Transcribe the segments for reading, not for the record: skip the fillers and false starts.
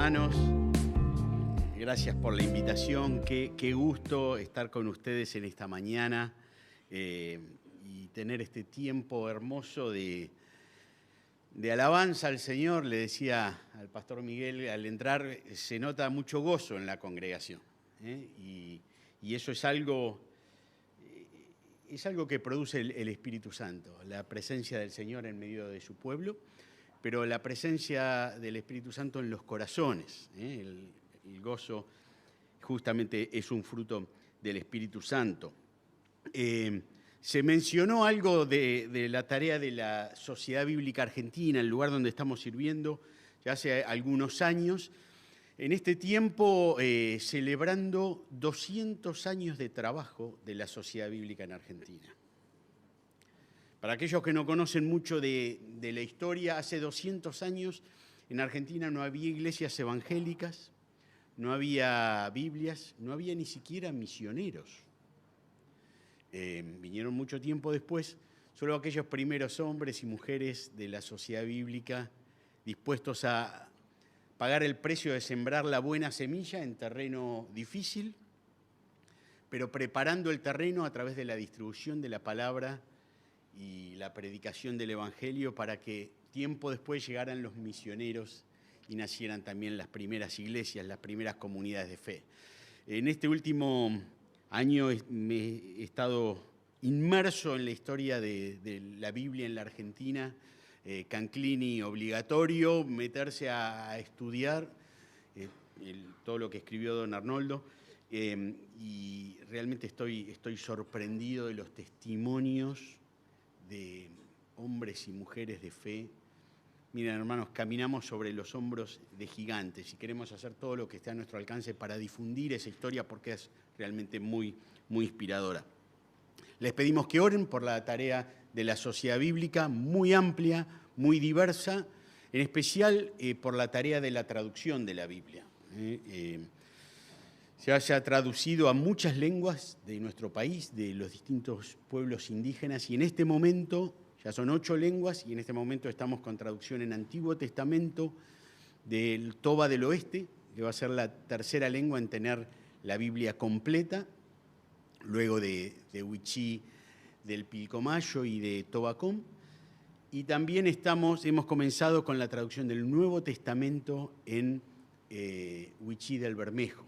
hermanos. Gracias por la invitación. Qué gusto estar con ustedes en esta mañana y tener este tiempo hermoso de alabanza al Señor. Le decía al pastor Miguel, al entrar se nota mucho gozo en la congregación, y eso es algo que produce el Espíritu Santo, la presencia del Señor en medio de su pueblo, pero la presencia del Espíritu Santo en los corazones. El gozo justamente es un fruto del Espíritu Santo. Se mencionó algo de la tarea de la Sociedad Bíblica Argentina, el lugar donde estamos sirviendo ya hace algunos años. En este tiempo, celebrando 200 años de trabajo de la Sociedad Bíblica en Argentina. Para aquellos que no conocen mucho de la historia, hace 200 años en Argentina no había iglesias evangélicas, no había Biblias, no había ni siquiera misioneros. Vinieron mucho tiempo después, solo aquellos primeros hombres y mujeres de la Sociedad Bíblica dispuestos a pagar el precio de sembrar la buena semilla en terreno difícil, pero preparando el terreno a través de la distribución de la palabra y la predicación del Evangelio para que tiempo después llegaran los misioneros y nacieran también las primeras iglesias, las primeras comunidades de fe. En este último año me he estado inmerso en la historia de la Biblia en la Argentina. Canclini obligatorio, meterse a estudiar todo lo que escribió don Arnoldo, y realmente estoy sorprendido de los testimonios de hombres y mujeres de fe. Miren, hermanos, caminamos sobre los hombros de gigantes y queremos hacer todo lo que esté a nuestro alcance para difundir esa historia porque es realmente muy, muy inspiradora. Les pedimos que oren por la tarea de la Sociedad Bíblica, muy amplia, muy diversa, en especial por la tarea de la traducción de la Biblia. Se haya traducido a muchas lenguas de nuestro país, de los distintos pueblos indígenas, y en este momento ya son 8 lenguas, y en este momento estamos con traducción en Antiguo Testamento del Toba del Oeste, que va a ser la tercera lengua en tener la Biblia completa, luego de Wichí, del Pilcomayo y de Tobacón. Y también hemos comenzado con la traducción del Nuevo Testamento en Wichí del Bermejo.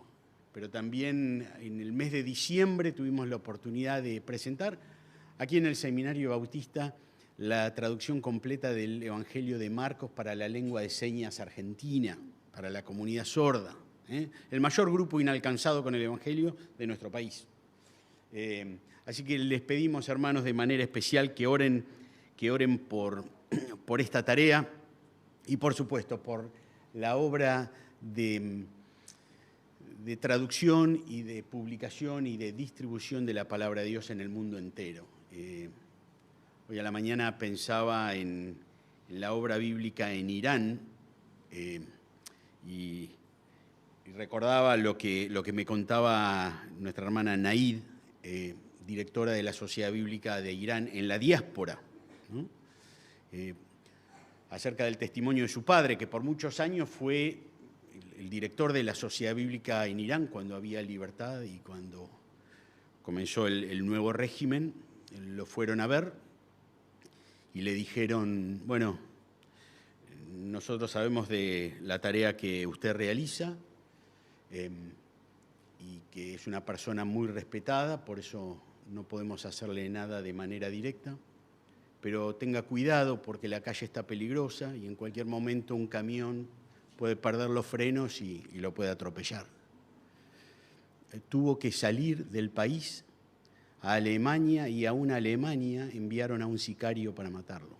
Pero también en el mes de diciembre tuvimos la oportunidad de presentar aquí en el Seminario Bautista la traducción completa del Evangelio de Marcos para la lengua de señas argentina, para la comunidad sorda, el mayor grupo inalcanzado con el Evangelio de nuestro país. Así que les pedimos, hermanos, de manera especial que oren por esta tarea y, por supuesto, por la obra de traducción y de publicación y de distribución de la palabra de Dios en el mundo entero. Hoy a la mañana pensaba en la obra bíblica en Irán y recordaba lo que me contaba nuestra hermana Naid, directora de la Sociedad Bíblica de Irán en la diáspora, ¿no? Acerca del testimonio de su padre, que por muchos años fue el director de la Sociedad Bíblica en Irán cuando había libertad y cuando comenzó el nuevo régimen. Lo fueron a ver y le dijeron, bueno, nosotros sabemos de la tarea que usted realiza y que es una persona muy respetada, por eso no podemos hacerle nada de manera directa, pero tenga cuidado porque la calle está peligrosa y en cualquier momento un camión puede perder los frenos y lo puede atropellar. Tuvo que salir del país a Alemania y aún a Alemania enviaron a un sicario para matarlo.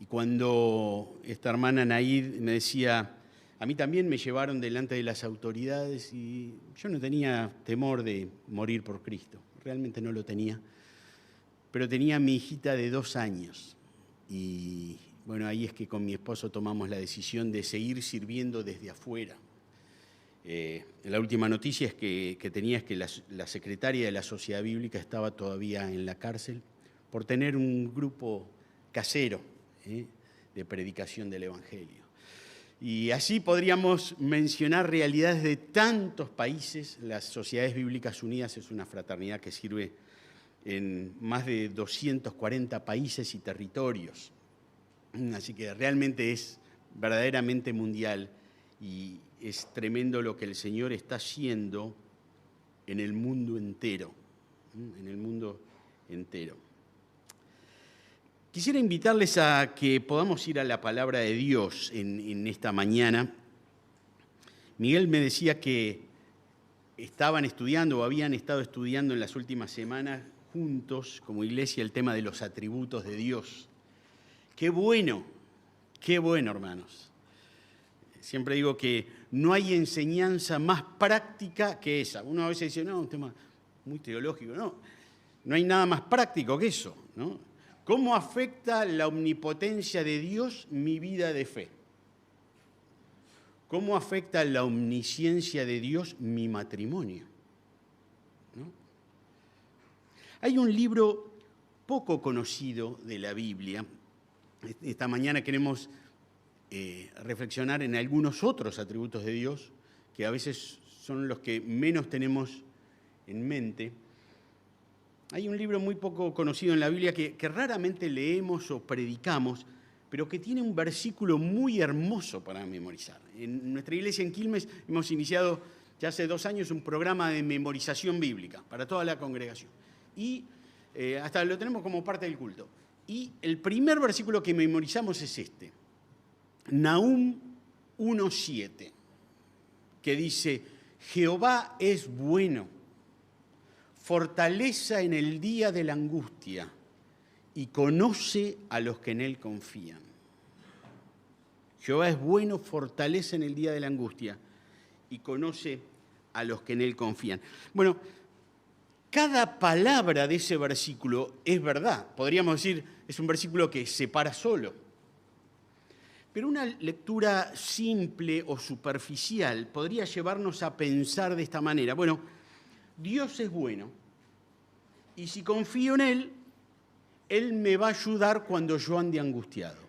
Y cuando esta hermana Naid me decía, a mí también me llevaron delante de las autoridades y yo no tenía temor de morir por Cristo, realmente no lo tenía, pero tenía a mi hijita de 2 años y bueno, ahí es que con mi esposo tomamos la decisión de seguir sirviendo desde afuera. La última noticia que tenía es que la secretaria de la Sociedad Bíblica estaba todavía en la cárcel por tener un grupo casero de predicación del Evangelio. Y así podríamos mencionar realidades de tantos países. Las Sociedades Bíblicas Unidas es una fraternidad que sirve en más de 240 países y territorios. Así que realmente es verdaderamente mundial y es tremendo lo que el Señor está haciendo en el mundo entero. En el mundo entero. Quisiera invitarles a que podamos ir a la palabra de Dios en esta mañana. Miguel me decía que estaban estudiando o habían estado estudiando en las últimas semanas juntos como iglesia el tema de los atributos de Dios. Qué bueno, hermanos. Siempre digo que no hay enseñanza más práctica que esa. Uno a veces dice, no, un tema muy teológico. No hay nada más práctico que eso, ¿no? ¿Cómo afecta la omnipotencia de Dios mi vida de fe? ¿Cómo afecta la omnisciencia de Dios mi matrimonio? ¿No? Hay un libro poco conocido de la Biblia. Esta mañana queremos reflexionar en algunos otros atributos de Dios, que a veces son los que menos tenemos en mente. Hay un libro muy poco conocido en la Biblia que raramente leemos o predicamos, pero que tiene un versículo muy hermoso para memorizar. En nuestra iglesia en Quilmes hemos iniciado ya hace 2 años un programa de memorización bíblica para toda la congregación. Y hasta lo tenemos como parte del culto. Y el primer versículo que memorizamos es este, Nahum 1:7, que dice, Jehová es bueno, fortaleza en el día de la angustia y conoce a los que en él confían. Jehová es bueno, fortaleza en el día de la angustia y conoce a los que en él confían. Bueno, cada palabra de ese versículo es verdad. Podríamos decir, es un versículo que se para solo. Pero una lectura simple o superficial podría llevarnos a pensar de esta manera. Bueno, Dios es bueno y si confío en Él, Él me va a ayudar cuando yo ande angustiado.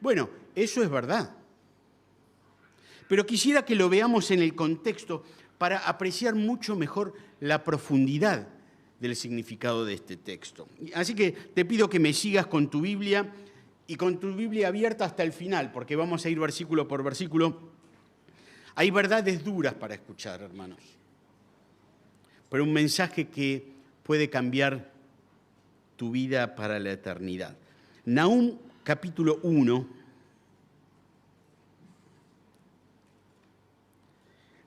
Bueno, eso es verdad. Pero quisiera que lo veamos en el contexto para apreciar mucho mejor la profundidad del significado de este texto. Así que te pido que me sigas con tu Biblia y con tu Biblia abierta hasta el final, porque vamos a ir versículo por versículo. Hay verdades duras para escuchar, hermanos, pero un mensaje que puede cambiar tu vida para la eternidad. Nahum capítulo 1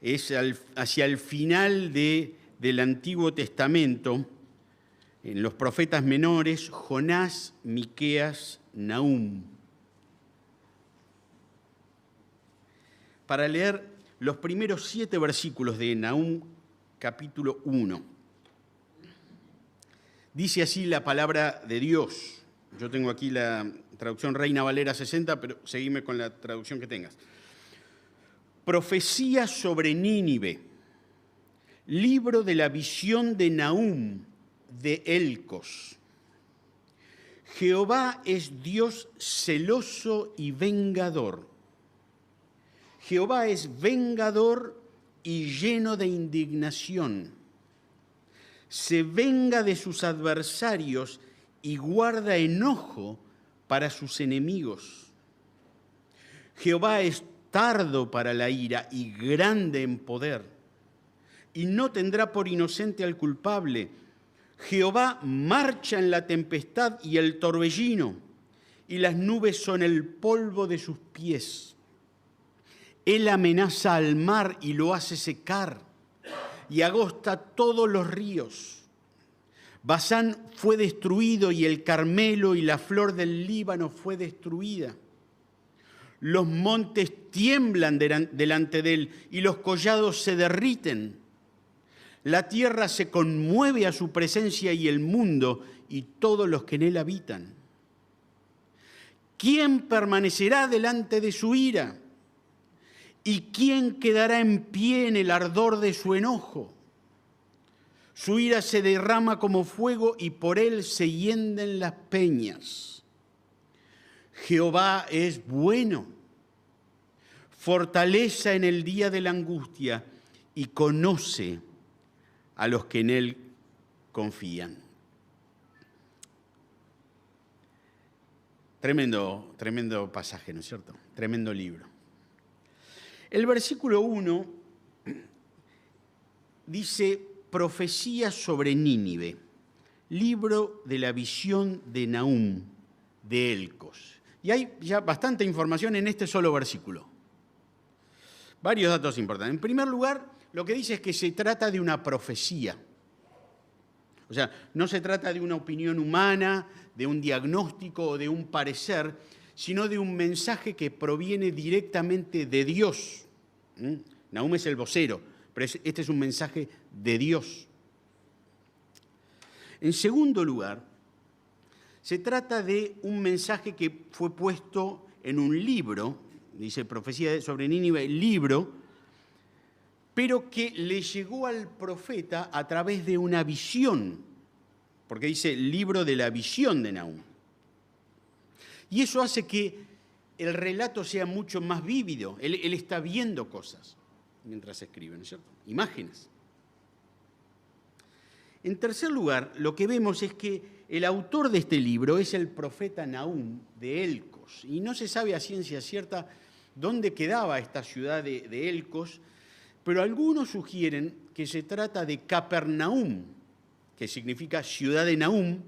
es hacia el final del Antiguo Testamento, en los profetas menores, Jonás, Miqueas, Nahum. Para leer los primeros 7 versículos de Nahum capítulo 1. Dice así la palabra de Dios. Yo tengo aquí la traducción Reina Valera 60, pero seguime con la traducción que tengas. Profecía sobre Nínive. Libro de la visión de Nahum, de Elcos. Jehová es Dios celoso y vengador. Jehová es vengador y lleno de indignación. Se venga de sus adversarios y guarda enojo para sus enemigos. Jehová es tardo para la ira y grande en poder, y no tendrá por inocente al culpable. Jehová marcha en la tempestad y el torbellino, y las nubes son el polvo de sus pies. Él amenaza al mar y lo hace secar, y agosta todos los ríos. Basán fue destruido y el Carmelo y la flor del Líbano fue destruida. Los montes tiemblan delante de él y los collados se derriten. La tierra se conmueve a su presencia y el mundo y todos los que en él habitan. ¿Quién permanecerá delante de su ira? ¿Y quién quedará en pie en el ardor de su enojo? Su ira se derrama como fuego y por él se hienden las peñas. Jehová es bueno, fortaleza en el día de la angustia y conoce a los que en él confían. Tremendo pasaje, ¿no es cierto? Tremendo libro. El versículo 1 dice, profecía sobre Nínive, libro de la visión de Nahum, de Elcos. Y hay ya bastante información en este solo versículo. Varios datos importantes. En primer lugar, lo que dice es que se trata de una profecía. O sea, no se trata de una opinión humana, de un diagnóstico o de un parecer, sino de un mensaje que proviene directamente de Dios. Nahum es el vocero, pero este es un mensaje de Dios. En segundo lugar, se trata de un mensaje que fue puesto en un libro, dice Profecía sobre Nínive, libro, pero que le llegó al profeta a través de una visión, porque dice libro de la visión de Nahum. Y eso hace que el relato sea mucho más vívido. Él está viendo cosas mientras escribe, ¿no es cierto? Imágenes. En tercer lugar, lo que vemos es que el autor de este libro es el profeta Nahum de Elcos, y no se sabe a ciencia cierta dónde quedaba esta ciudad de Elcos, pero algunos sugieren que se trata de Capernaum, que significa ciudad de Nahum,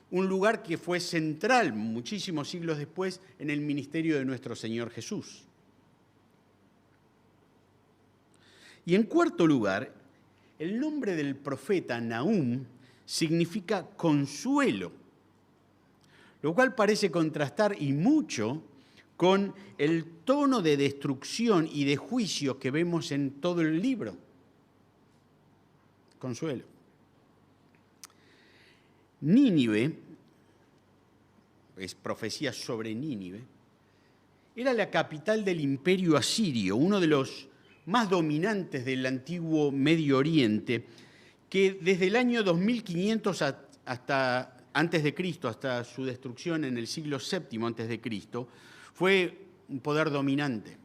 un lugar que fue central muchísimos siglos después en el ministerio de nuestro Señor Jesús. Y en cuarto lugar, el nombre del profeta Nahum significa consuelo, lo cual parece contrastar y mucho con el tono de destrucción y de juicio que vemos en todo el libro. Consuelo. Nínive, es profecía sobre Nínive, era la capital del imperio asirio, uno de los más dominantes del antiguo Medio Oriente, que desde el año 2500 hasta antes de Cristo, hasta su destrucción en el siglo VII antes de Cristo, fue un poder dominante.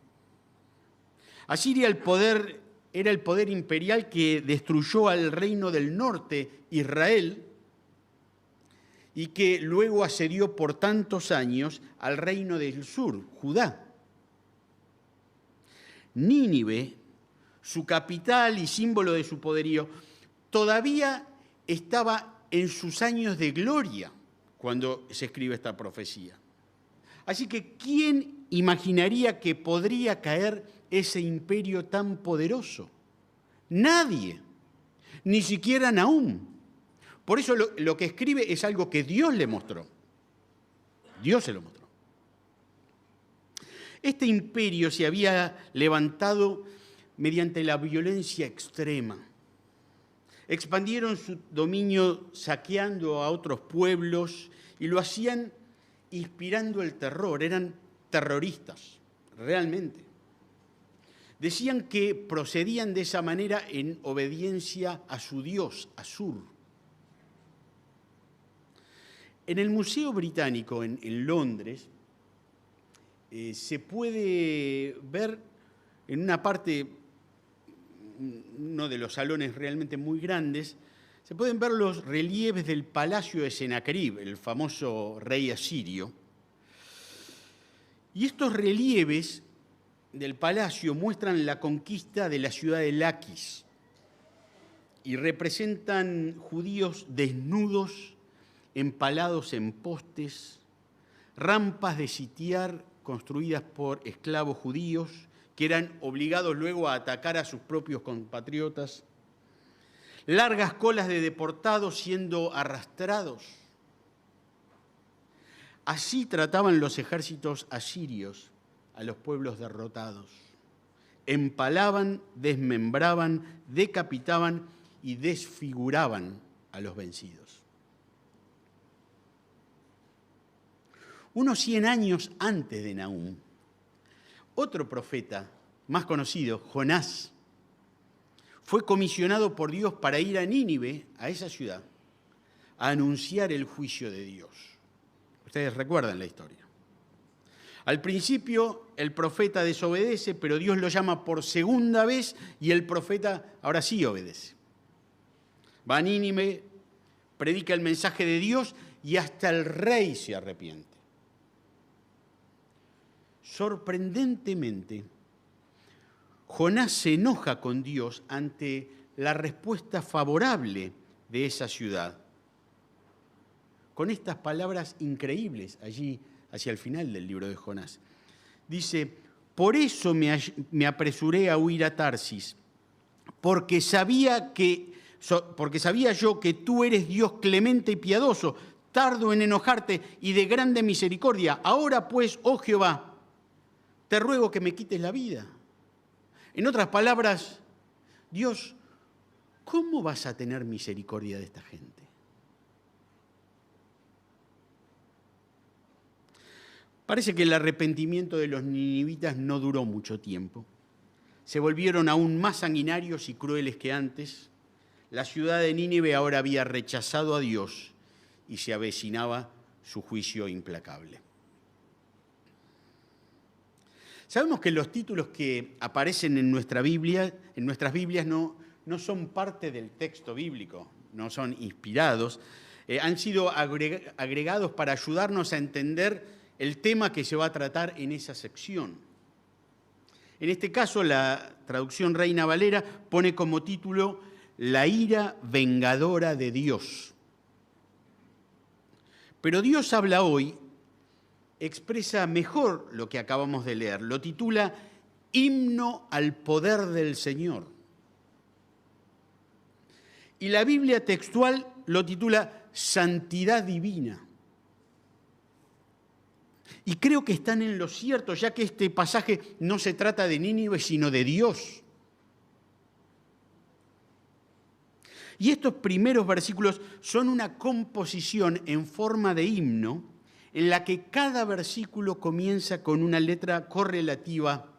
Asiria era el poder imperial que destruyó al reino del norte, Israel, y que luego asedió por tantos años al reino del sur, Judá. Nínive, su capital y símbolo de su poderío, todavía estaba en sus años de gloria cuando se escribe esta profecía. Así que, ¿quién imaginaría que podría caer ese imperio tan poderoso? Nadie, ni siquiera Nahum. Por eso lo que escribe es algo que Dios le mostró. Dios se lo mostró. Este imperio se había levantado mediante la violencia extrema. Expandieron su dominio saqueando a otros pueblos y lo hacían inspirando el terror. Eran terroristas, realmente. Decían que procedían de esa manera en obediencia a su dios, Asur. En el Museo Británico, en Londres, se puede ver en una parte, uno de los salones realmente muy grandes, se pueden ver los relieves del palacio de Sennacherib, el famoso rey asirio. Y estos relieves del palacio muestran la conquista de la ciudad de Laquis y representan judíos desnudos, empalados en postes, rampas de sitiar construidas por esclavos judíos que eran obligados luego a atacar a sus propios compatriotas, largas colas de deportados siendo arrastrados. Así trataban los ejércitos asirios a los pueblos derrotados. Empalaban, desmembraban, decapitaban y desfiguraban a los vencidos. Unos 100 años antes de Nahum, otro profeta más conocido, Jonás, fue comisionado por Dios para ir a Nínive, a esa ciudad, a anunciar el juicio de Dios. Ustedes recuerdan la historia. Al principio el profeta desobedece, pero Dios lo llama por segunda vez y el profeta ahora sí obedece. Va a Nínive, predica el mensaje de Dios y hasta el rey se arrepiente. Sorprendentemente, Jonás se enoja con Dios ante la respuesta favorable de esa ciudad. Con estas palabras increíbles allí hacia el final del libro de Jonás. Dice, por eso me apresuré a huir a Tarsis, porque sabía yo que tú eres Dios clemente y piadoso, tardo en enojarte y de grande misericordia. Ahora pues, oh Jehová, te ruego que me quites la vida. En otras palabras, Dios, ¿cómo vas a tener misericordia de esta gente? Parece que el arrepentimiento de los ninivitas no duró mucho tiempo. Se volvieron aún más sanguinarios y crueles que antes. La ciudad de Nínive ahora había rechazado a Dios y se avecinaba su juicio implacable. Sabemos que los títulos que aparecen en nuestras Biblias no son parte del texto bíblico, no son inspirados, han sido agregados para ayudarnos a entender el tema que se va a tratar en esa sección. En este caso, la traducción Reina Valera pone como título La ira vengadora de Dios. Pero Dios habla hoy, expresa mejor lo que acabamos de leer. Lo titula Himno al poder del Señor. Y la Biblia textual lo titula Santidad Divina. Y creo que están en lo cierto, ya que este pasaje no se trata de Nínive, sino de Dios. Y estos primeros versículos son una composición en forma de himno, en la que cada versículo comienza con una letra correlativa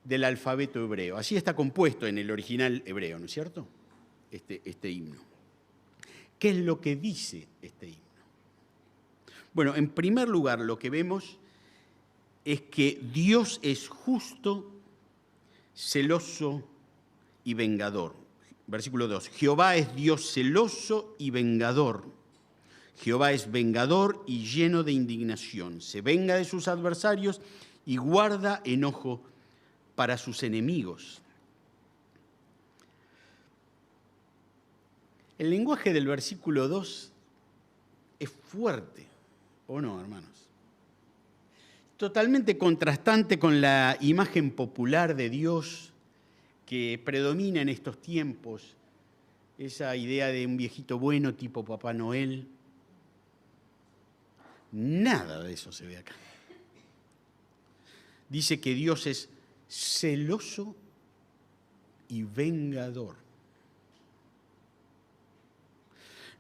del alfabeto hebreo. Así está compuesto en el original hebreo, ¿no es cierto? Este himno. ¿Qué es lo que dice este himno? Bueno, en primer lugar, lo que vemos es que Dios es justo, celoso y vengador. Versículo 2. Jehová es Dios celoso y vengador. Jehová es vengador y lleno de indignación. Se venga de sus adversarios y guarda enojo para sus enemigos. El lenguaje del versículo 2 es fuerte, ¿o no, hermanos? Totalmente contrastante con la imagen popular de Dios que predomina en estos tiempos, esa idea de un viejito bueno tipo Papá Noel. Nada de eso se ve acá. Dice que Dios es celoso y vengador.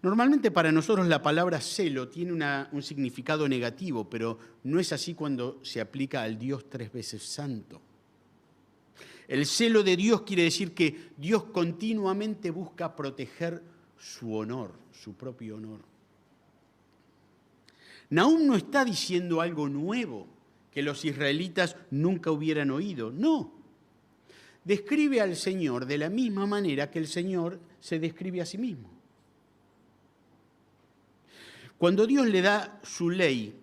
Normalmente para nosotros la palabra celo tiene un significado negativo, pero no es así cuando se aplica al Dios tres veces santo. El celo de Dios quiere decir que Dios continuamente busca proteger su honor, su propio honor. Nahum no está diciendo algo nuevo que los israelitas nunca hubieran oído, no. Describe al Señor de la misma manera que el Señor se describe a sí mismo. Cuando Dios le da su ley,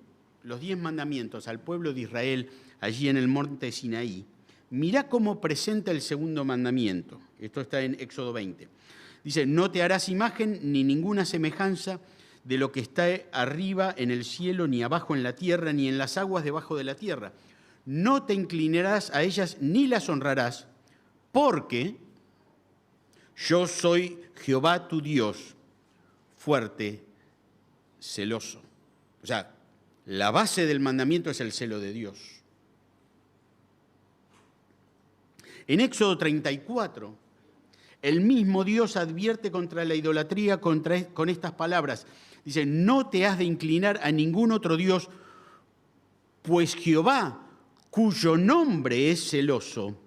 los 10 mandamientos al pueblo de Israel allí en el monte Sinaí, mirá cómo presenta el segundo mandamiento. Esto está en Éxodo 20. Dice, no te harás imagen ni ninguna semejanza de lo que está arriba en el cielo, ni abajo en la tierra, ni en las aguas debajo de la tierra. No te inclinarás a ellas ni las honrarás, porque yo soy Jehová tu Dios, fuerte, celoso. O sea, la base del mandamiento es el celo de Dios. En Éxodo 34, el mismo Dios advierte contra la idolatría con estas palabras. Dice, no te has de inclinar a ningún otro Dios, pues Jehová, cuyo nombre es celoso,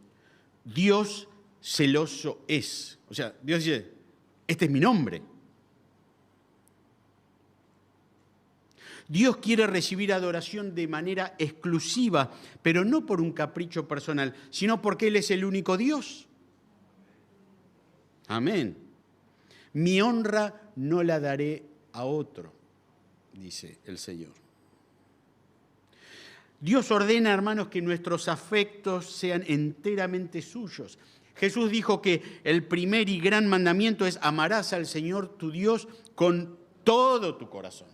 Dios celoso es. O sea, Dios dice, este es mi nombre. Dios quiere recibir adoración de manera exclusiva, pero no por un capricho personal, sino porque Él es el único Dios. Amén. Mi honra no la daré a otro, dice el Señor. Dios ordena, hermanos, que nuestros afectos sean enteramente suyos. Jesús dijo que el primer y gran mandamiento es: amarás al Señor tu Dios con todo tu corazón,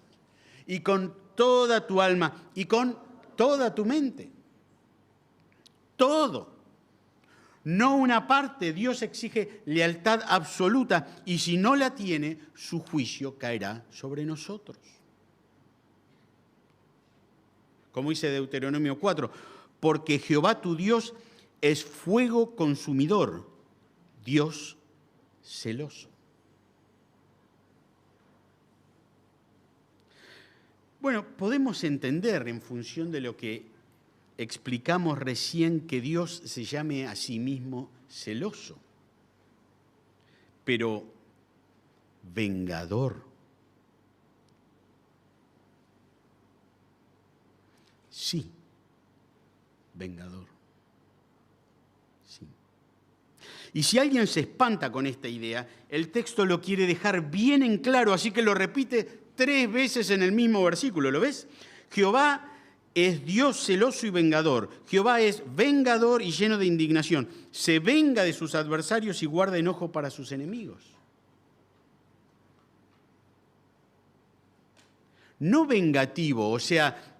y con toda tu alma, y con toda tu mente. Todo. No una parte. Dios exige lealtad absoluta, y si no la tiene, su juicio caerá sobre nosotros. Como dice Deuteronomio 4, porque Jehová tu Dios es fuego consumidor, Dios celoso. Bueno, podemos entender en función de lo que explicamos recién que Dios se llame a sí mismo celoso, pero vengador. Sí, vengador. Sí. Y si alguien se espanta con esta idea, el texto lo quiere dejar bien en claro, así que lo repite 3 veces en el mismo versículo. ¿Lo ves? Jehová es Dios celoso y vengador. Jehová es vengador y lleno de indignación. Se venga de sus adversarios y guarda enojo para sus enemigos. No vengativo, o sea,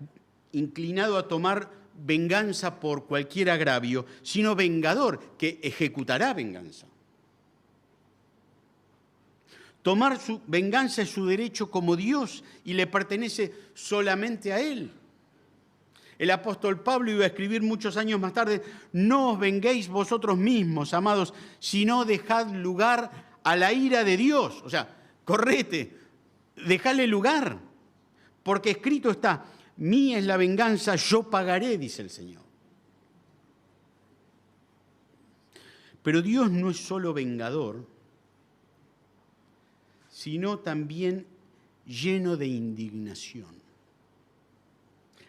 inclinado a tomar venganza por cualquier agravio, sino vengador, que ejecutará venganza. Tomar su venganza es su derecho como Dios y le pertenece solamente a Él. El apóstol Pablo iba a escribir muchos años más tarde: no os venguéis vosotros mismos, amados, sino dejad lugar a la ira de Dios. O sea, correte, dejale lugar, porque escrito está: mía es la venganza, yo pagaré, dice el Señor. Pero Dios no es solo vengador, sino también lleno de indignación.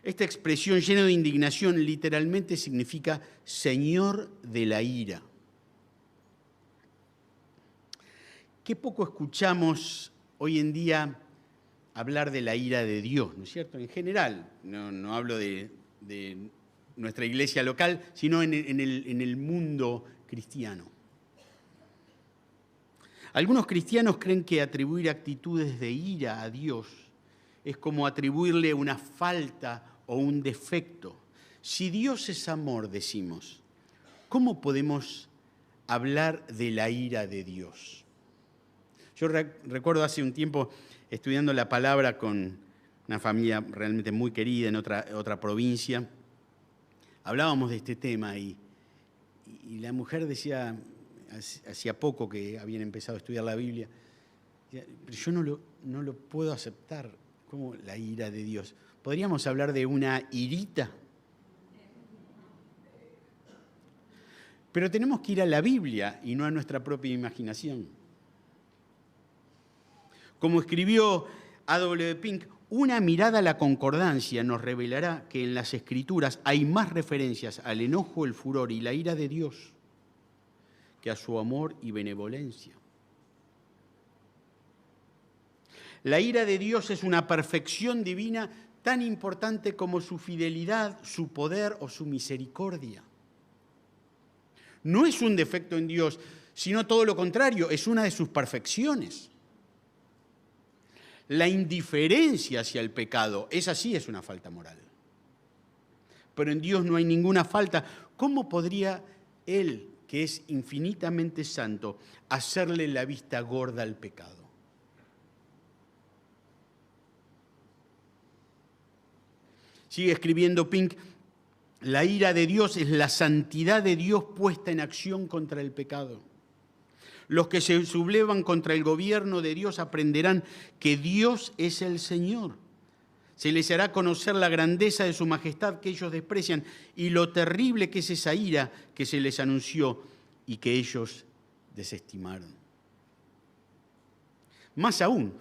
Esta expresión, lleno de indignación, literalmente significa Señor de la ira. Qué poco escuchamos hoy en día hablar de la ira de Dios, ¿no es cierto? En general, no hablo de nuestra iglesia local, sino en el mundo cristiano. Algunos cristianos creen que atribuir actitudes de ira a Dios es como atribuirle una falta o un defecto. Si Dios es amor, decimos, ¿cómo podemos hablar de la ira de Dios? Yo recuerdo hace un tiempo estudiando la palabra con una familia realmente muy querida en otra provincia. Hablábamos de este tema y la mujer decía, hacía poco que habían empezado a estudiar la Biblia, pero yo no lo puedo aceptar como la ira de Dios. ¿Podríamos hablar de una irita? Pero tenemos que ir a la Biblia y no a nuestra propia imaginación. Como escribió A.W. Pink, una mirada a la concordancia nos revelará que en las Escrituras hay más referencias al enojo, el furor y la ira de Dios que a su amor y benevolencia. La ira de Dios es una perfección divina tan importante como su fidelidad, su poder o su misericordia. No es un defecto en Dios, sino todo lo contrario, es una de sus perfecciones. La indiferencia hacia el pecado, esa sí es una falta moral. Pero en Dios no hay ninguna falta. ¿Cómo podría Él, que es infinitamente santo, hacerle la vista gorda al pecado? Sigue escribiendo Pink, la ira de Dios es la santidad de Dios puesta en acción contra el pecado. Los que se sublevan contra el gobierno de Dios aprenderán que Dios es el Señor. Se les hará conocer la grandeza de su majestad que ellos desprecian y lo terrible que es esa ira que se les anunció y que ellos desestimaron. Más aún,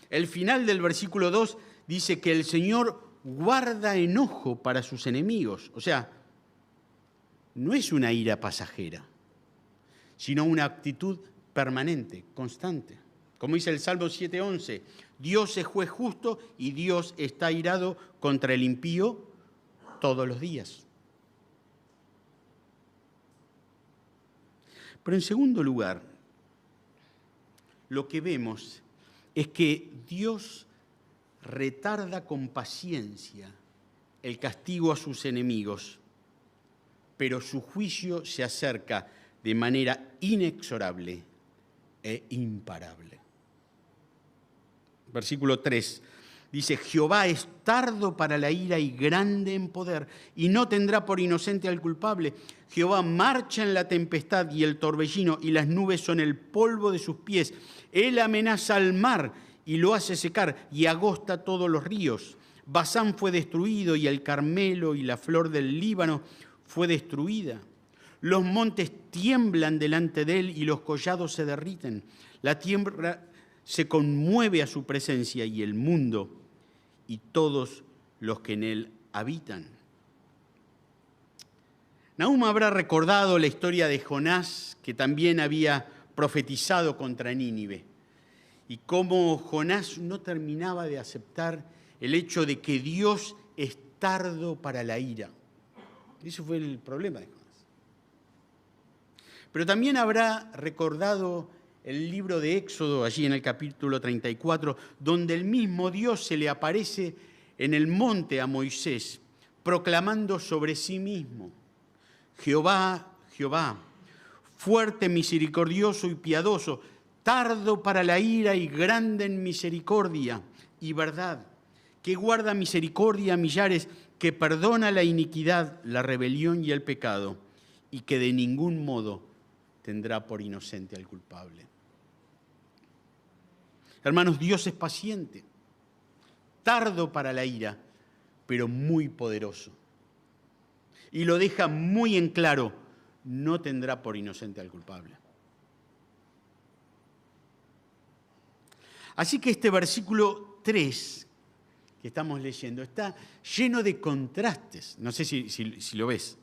el final del versículo 2 dice que el Señor guarda enojo para sus enemigos. O sea, no es una ira pasajera, sino una actitud permanente, constante. Como dice el Salmo 7:11, Dios es juez justo y Dios está airado contra el impío todos los días. Pero en segundo lugar, lo que vemos es que Dios retarda con paciencia el castigo a sus enemigos, pero su juicio se acerca de manera inexorable e imparable. Versículo 3 dice, Jehová es tardo para la ira y grande en poder, y no tendrá por inocente al culpable. Jehová marcha en la tempestad y el torbellino, y las nubes son el polvo de sus pies. Él amenaza al mar y lo hace secar, y agosta todos los ríos. Basán fue destruido, y el Carmelo y la flor del Líbano fue destruida. Los montes tiemblan delante de él, y los collados se derriten. La tierra se conmueve a su presencia, y el mundo y todos los que en él habitan. Nahum habrá recordado la historia de Jonás, que también había profetizado contra Nínive, y cómo Jonás no terminaba de aceptar el hecho de que Dios es tardo para la ira. Ese fue el problema de Jonás. Pero también habrá recordado el libro de Éxodo, allí en el capítulo 34, donde el mismo Dios se le aparece en el monte a Moisés, proclamando sobre sí mismo, Jehová, Jehová, fuerte, misericordioso y piadoso, tardo para la ira y grande en misericordia y verdad, que guarda misericordia a millares, que perdona la iniquidad, la rebelión y el pecado, y que de ningún modo tendrá por inocente al culpable. Hermanos, Dios es paciente, tardo para la ira, pero muy poderoso. Y lo deja muy en claro, no tendrá por inocente al culpable. Así que este versículo 3 que estamos leyendo está lleno de contrastes. No sé si lo ves.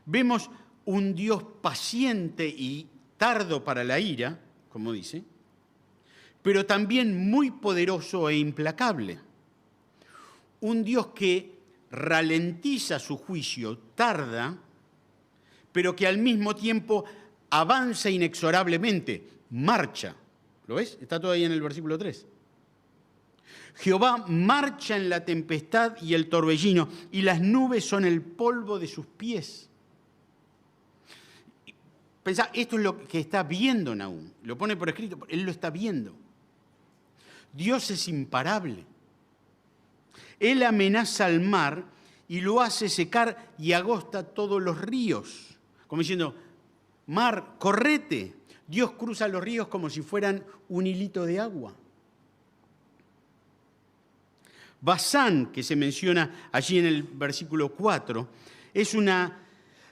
Vemos un Dios paciente y tardo para la ira, como dice, pero también muy poderoso e implacable. Un Dios que ralentiza su juicio, tarda, pero que al mismo tiempo avanza inexorablemente, marcha. ¿Lo ves? Está todo ahí en el versículo 3. Jehová marcha en la tempestad y el torbellino, y las nubes son el polvo de sus pies. Pensá, esto es lo que está viendo Nahum. Lo pone por escrito, él lo está viendo. Dios es imparable. Él amenaza al mar y lo hace secar y agosta todos los ríos. Como diciendo, mar, correte. Dios cruza los ríos como si fueran un hilito de agua. Basán, que se menciona allí en el versículo 4, es una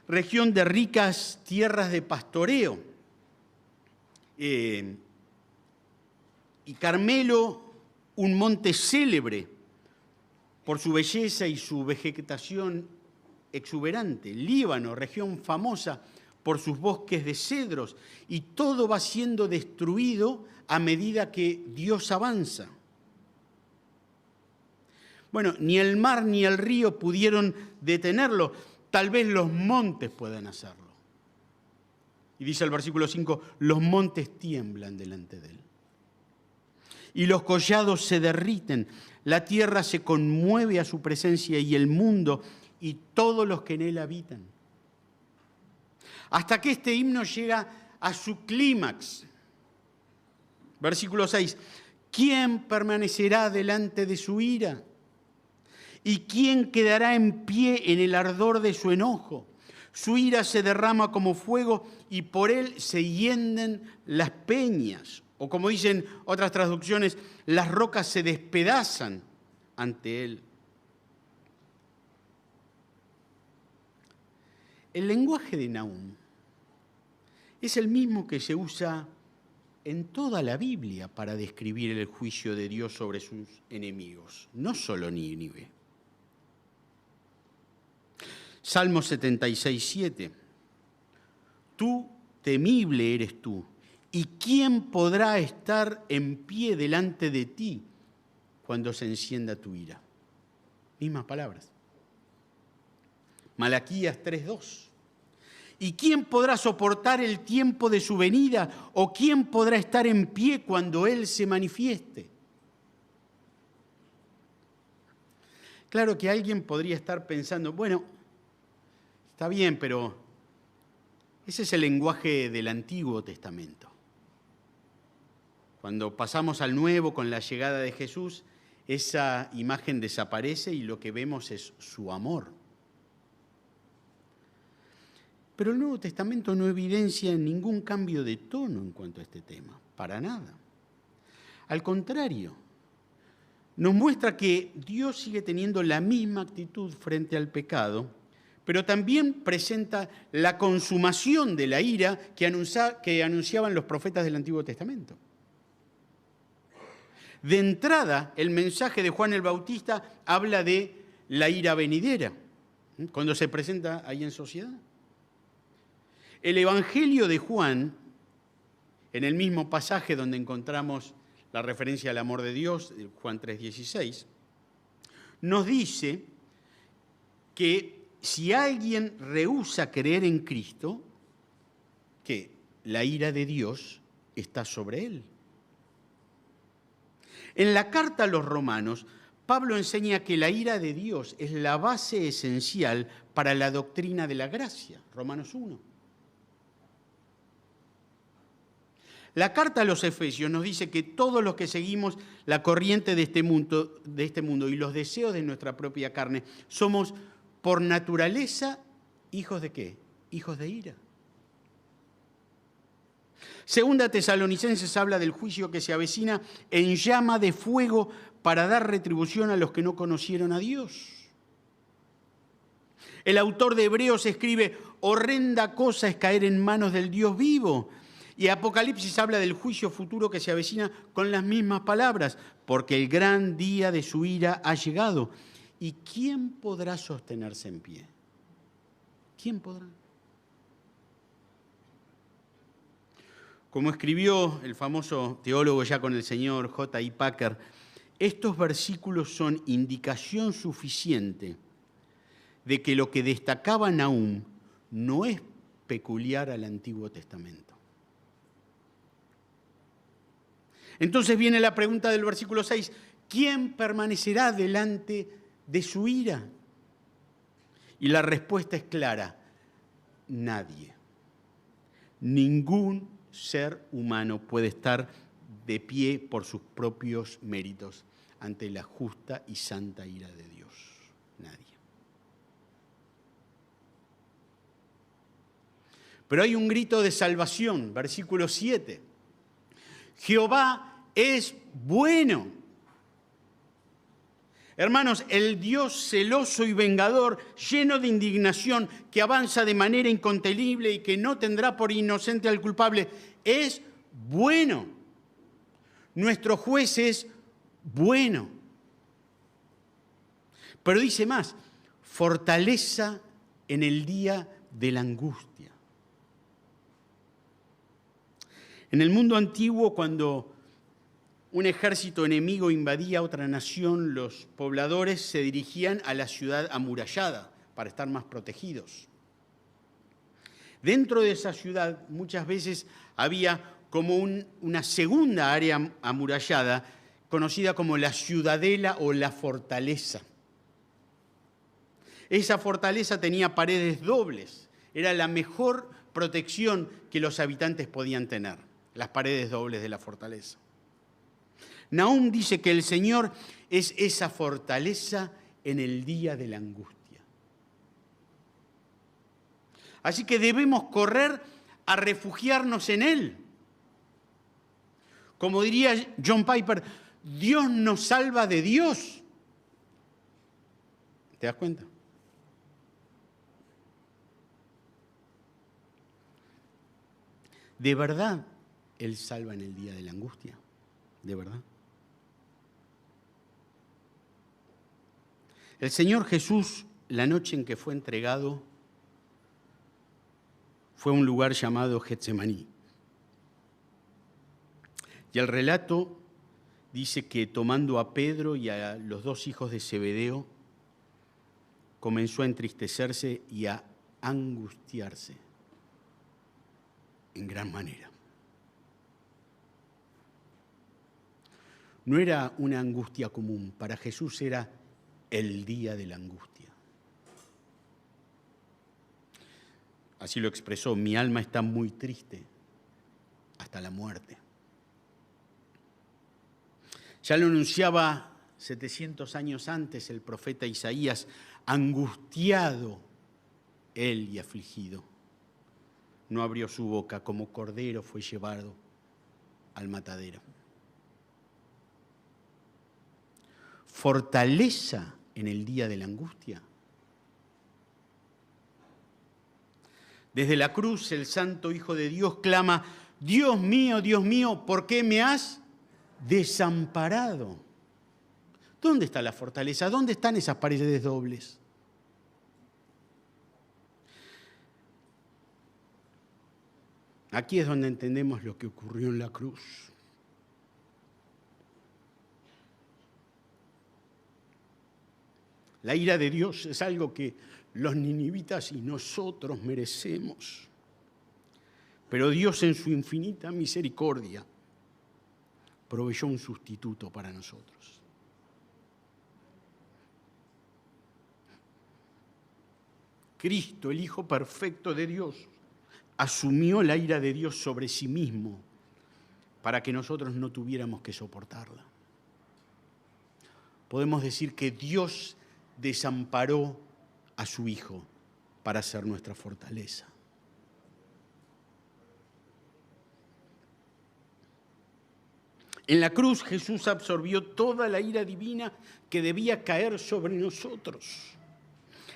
región de ricas tierras de pastoreo. Y Carmelo, un monte célebre por su belleza y su vegetación exuberante. Líbano, región famosa por sus bosques de cedros. Y todo va siendo destruido a medida que Dios avanza. Bueno, ni el mar ni el río pudieron detenerlo. Tal vez los montes puedan hacerlo. Y dice el versículo 5, los montes tiemblan delante de él. Y los collados se derriten, la tierra se conmueve a su presencia y el mundo y todos los que en él habitan. Hasta que este himno llega a su clímax. Versículo 6, ¿quién permanecerá delante de su ira? ¿Y quién quedará en pie en el ardor de su enojo? Su ira se derrama como fuego y por él se hienden las peñas. O como dicen otras traducciones, las rocas se despedazan ante él. El lenguaje de Nahum es el mismo que se usa en toda la Biblia para describir el juicio de Dios sobre sus enemigos, no solo Nínive. Salmo 76, 7. Tú, temible eres tú, ¿y quién podrá estar en pie delante de ti cuando se encienda tu ira? Mismas palabras. Malaquías 3:2. ¿Y quién podrá soportar el tiempo de su venida? ¿O quién podrá estar en pie cuando Él se manifieste? Claro que alguien podría estar pensando, bueno, está bien, pero ese es el lenguaje del Antiguo Testamento. Cuando pasamos al Nuevo con la llegada de Jesús, esa imagen desaparece y lo que vemos es su amor. Pero el Nuevo Testamento no evidencia ningún cambio de tono en cuanto a este tema, para nada. Al contrario, nos muestra que Dios sigue teniendo la misma actitud frente al pecado, pero también presenta la consumación de la ira que anunciaban los profetas del Antiguo Testamento. De entrada, el mensaje de Juan el Bautista habla de la ira venidera, cuando se presenta ahí en sociedad. El Evangelio de Juan, en el mismo pasaje donde encontramos la referencia al amor de Dios, Juan 3:16, nos dice que si alguien rehúsa creer en Cristo, que la ira de Dios está sobre él. En la carta a los Romanos, Pablo enseña que la ira de Dios es la base esencial para la doctrina de la gracia, Romanos 1. La carta a los Efesios nos dice que todos los que seguimos la corriente de este mundo y los deseos de nuestra propia carne, somos por naturaleza hijos de ¿qué? Hijos de ira. Segunda Tesalonicenses habla del juicio que se avecina en llama de fuego para dar retribución a los que no conocieron a Dios. El autor de Hebreos escribe, horrenda cosa es caer en manos del Dios vivo. Y Apocalipsis habla del juicio futuro que se avecina con las mismas palabras, porque el gran día de su ira ha llegado. ¿Y quién podrá sostenerse en pie? ¿Quién podrá? Como escribió el famoso teólogo ya con el señor J.I. Packer, estos versículos son indicación suficiente de que lo que destacaba Nahum no es peculiar al Antiguo Testamento. Entonces viene la pregunta del versículo 6, ¿quién permanecerá delante de su ira? Y la respuesta es clara, nadie. Ningún ser humano puede estar de pie por sus propios méritos ante la justa y santa ira de Dios. Nadie. Pero hay un grito de salvación, versículo 7. Jehová es bueno. Hermanos, el Dios celoso y vengador, lleno de indignación, que avanza de manera incontenible y que no tendrá por inocente al culpable, es bueno. Nuestro juez es bueno. Pero dice más, fortaleza en el día de la angustia. En el mundo antiguo, cuando un ejército enemigo invadía otra nación, los pobladores se dirigían a la ciudad amurallada para estar más protegidos. Dentro de esa ciudad muchas veces había como una segunda área amurallada conocida como la ciudadela o la fortaleza. Esa fortaleza tenía paredes dobles, era la mejor protección que los habitantes podían tener, las paredes dobles de la fortaleza. Nahum dice que el Señor es esa fortaleza en el día de la angustia. Así que debemos correr a refugiarnos en Él. Como diría John Piper, Dios nos salva de Dios. ¿Te das cuenta? De verdad Él salva en el día de la angustia, de verdad. El Señor Jesús, la noche en que fue entregado, fue a un lugar llamado Getsemaní. Y el relato dice que tomando a Pedro y a los dos hijos de Zebedeo, comenzó a entristecerse y a angustiarse en gran manera. No era una angustia común, para Jesús era el día de la angustia. Así lo expresó: mi alma está muy triste hasta la muerte. Ya lo anunciaba 700 años antes el profeta Isaías: angustiado él y afligido. No abrió su boca, como cordero fue llevado al matadero. Fortaleza en el día de la angustia. Desde la cruz el Santo Hijo de Dios clama: Dios mío, ¿por qué me has desamparado? ¿Dónde está la fortaleza? ¿Dónde están esas paredes dobles? Aquí es donde entendemos lo que ocurrió en la cruz. La ira de Dios es algo que los ninivitas y nosotros merecemos. Pero Dios, en su infinita misericordia, proveyó un sustituto para nosotros. Cristo, el Hijo perfecto de Dios, asumió la ira de Dios sobre sí mismo para que nosotros no tuviéramos que soportarla. Podemos decir que Dios desamparó a su Hijo para ser nuestra fortaleza. En la cruz Jesús absorbió toda la ira divina que debía caer sobre nosotros.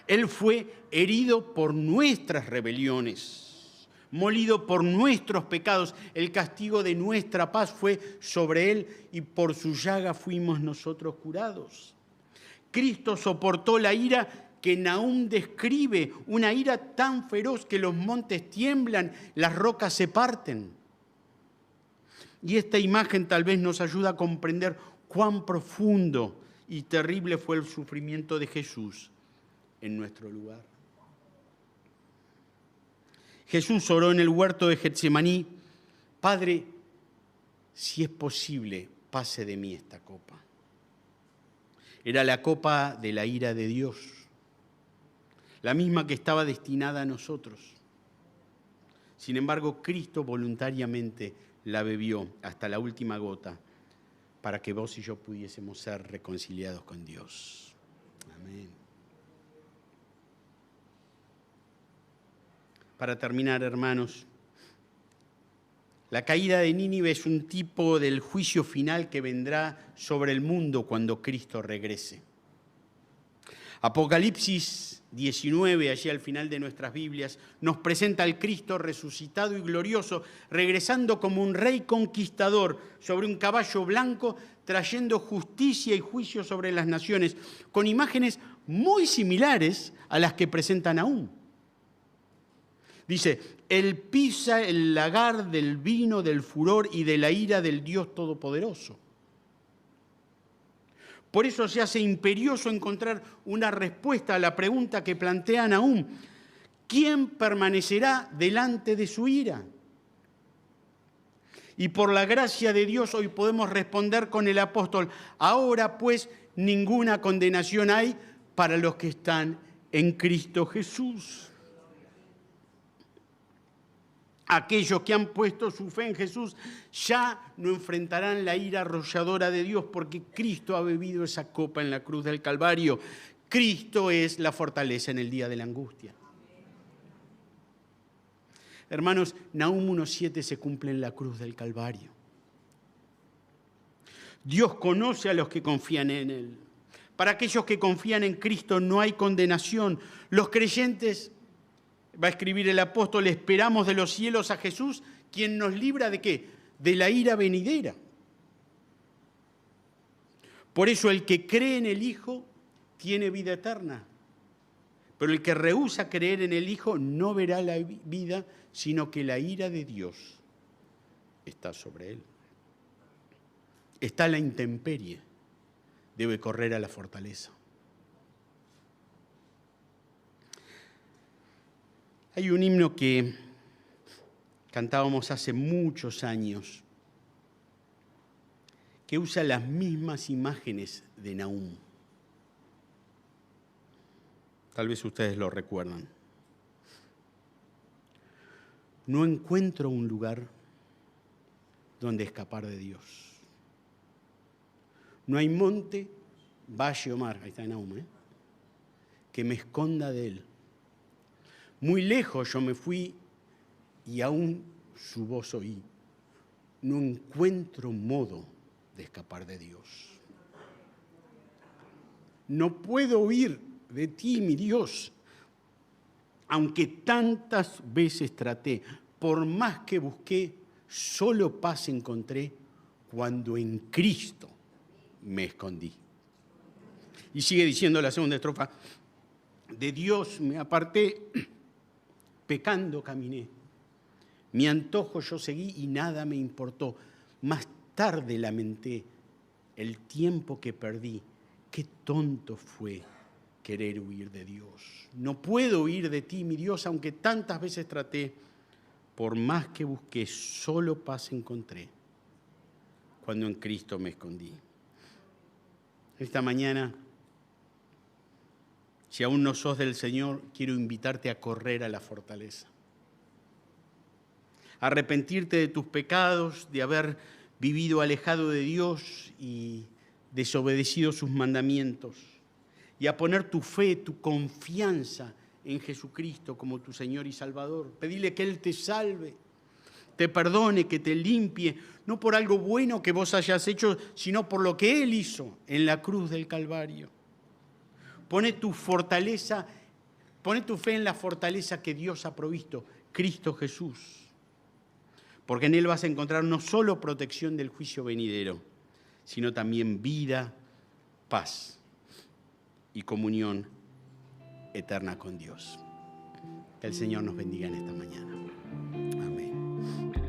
Él fue herido por nuestras rebeliones, molido por nuestros pecados. El castigo de nuestra paz fue sobre él y por su llaga fuimos nosotros curados. Cristo soportó la ira que Nahum describe, una ira tan feroz que los montes tiemblan, las rocas se parten. Y esta imagen tal vez nos ayuda a comprender cuán profundo y terrible fue el sufrimiento de Jesús en nuestro lugar. Jesús oró en el huerto de Getsemaní: Padre, si es posible, pase de mí esta copa. Era la copa de la ira de Dios, la misma que estaba destinada a nosotros. Sin embargo, Cristo voluntariamente la bebió hasta la última gota para que vos y yo pudiésemos ser reconciliados con Dios. Amén. Para terminar, hermanos, la caída de Nínive es un tipo del juicio final que vendrá sobre el mundo cuando Cristo regrese. Apocalipsis 19, allí al final de nuestras Biblias, nos presenta al Cristo resucitado y glorioso, regresando como un rey conquistador sobre un caballo blanco, trayendo justicia y juicio sobre las naciones, con imágenes muy similares a las que presenta Nahum. Dice: Él pisa el lagar del vino, del furor y de la ira del Dios Todopoderoso. Por eso se hace imperioso encontrar una respuesta a la pregunta que plantea Nahum: ¿quién permanecerá delante de su ira? Y por la gracia de Dios hoy podemos responder con el apóstol: ahora pues ninguna condenación hay para los que están en Cristo Jesús. Aquellos que han puesto su fe en Jesús ya no enfrentarán la ira arrolladora de Dios, porque Cristo ha bebido esa copa en la cruz del Calvario. Cristo es la fortaleza en el día de la angustia. Hermanos, Nahum 1:7 se cumple en la cruz del Calvario. Dios conoce a los que confían en Él. Para aquellos que confían en Cristo no hay condenación. Los creyentes, va a escribir el apóstol, esperamos de los cielos a Jesús, quien nos libra ¿de qué? de la ira venidera. Por eso el que cree en el Hijo tiene vida eterna. Pero el que rehúsa creer en el Hijo no verá la vida, sino que la ira de Dios está sobre él. Está la intemperie, debe correr a la fortaleza. Hay un himno que cantábamos hace muchos años, que usa las mismas imágenes de Nahum. Tal vez ustedes lo recuerdan. No encuentro un lugar donde escapar de Dios. No hay monte, valle o mar, ahí está Nahum, que me esconda de él. Muy lejos yo me fui y aún su voz oí. No encuentro modo de escapar de Dios. No puedo huir de ti, mi Dios, aunque tantas veces traté, por más que busqué, solo paz encontré cuando en Cristo me escondí. Y sigue diciendo la segunda estrofa, de Dios me aparté, pecando caminé. Mi antojo yo seguí y nada me importó. Más tarde lamenté el tiempo que perdí. Qué tonto fue querer huir de Dios. No puedo huir de ti, mi Dios, aunque tantas veces traté. Por más que busqué, solo paz encontré cuando en Cristo me escondí. Esta mañana, si aún no sos del Señor, quiero invitarte a correr a la fortaleza. Arrepentirte de tus pecados, de haber vivido alejado de Dios y desobedecido sus mandamientos. Y a poner tu fe, tu confianza en Jesucristo como tu Señor y Salvador. Pedile que Él te salve, te perdone, que te limpie, no por algo bueno que vos hayas hecho, sino por lo que Él hizo en la cruz del Calvario. Pone tu fortaleza, pone tu fe en la fortaleza que Dios ha provisto, Cristo Jesús. Porque en Él vas a encontrar no solo protección del juicio venidero, sino también vida, paz y comunión eterna con Dios. Que el Señor nos bendiga en esta mañana. Amén.